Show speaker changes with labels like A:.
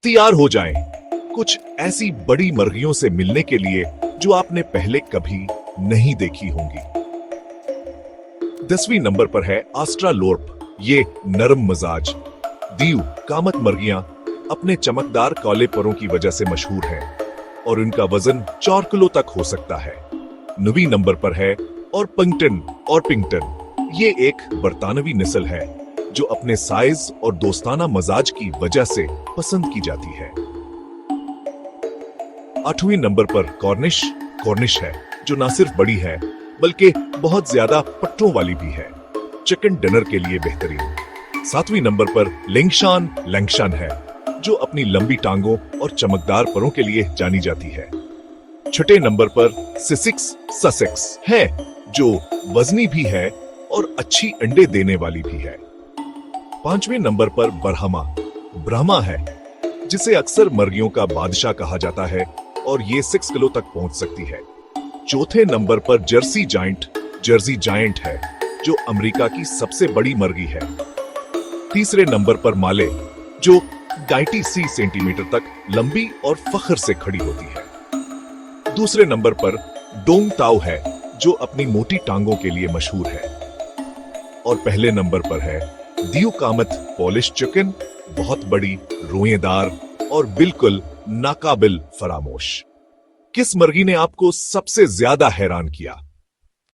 A: तैयार हो जाएं कुछ ऐसी बड़ी मुर्गियों से मिलने के लिए जो आपने पहले कभी नहीं देखी होंगी। 10वीं नंबर पर है ऑस्ट्रालोर्प। ये नरम मिजाज दीव कामत मुर्गियां अपने चमकदार काले परों की वजह से मशहूर हैं और इनका वजन 4 किलो तक हो सकता है। 9वीं नंबर पर है और पिंगटन। ये एक बरतानवी नस्ल है जो अपने साइज और दोस्ताना मजाज की वजह से पसंद की जाती है। 8वीं नंबर पर कॉर्निश है जो न सिर्फ बड़ी है बल्कि बहुत ज्यादा पट्टों वाली भी है। चिकन डिनर के लिए बेहतरीन। 7वीं नंबर पर लैंगशान है जो अपनी लंबी टांगों और चमकदार परों के लिए जानी जाती है। 6ठे नंबर पर ससेक्स है जो वजनी भी है और अच्छी अंडे देने वाली भी है। 5वें नंबर पर ब्राह्मा है जिसे अक्सर मुर्गियों का बादशाह कहा जाता है और ये 6 किलो तक पहुंच सकती है। 4थे नंबर पर जर्सी जायंट है जो अमेरिका की सबसे बड़ी मुर्गी है। 3रे नंबर पर माले जो 2.5 सेंटीमीटर तक लंबी और फख्र से खड़ी होती है। 2रे नंबर पर डोंग ताओ है जो अपनी मोटी टांगों के लिए मशहूर है। और पहले नंबर पर है दीव कामत पॉलिश चिकन, बहुत बड़ी, रोएदार और बिल्कुल नाकाबिल फरामोश। किस मुर्गी ने आपको सबसे ज्यादा हैरान किया?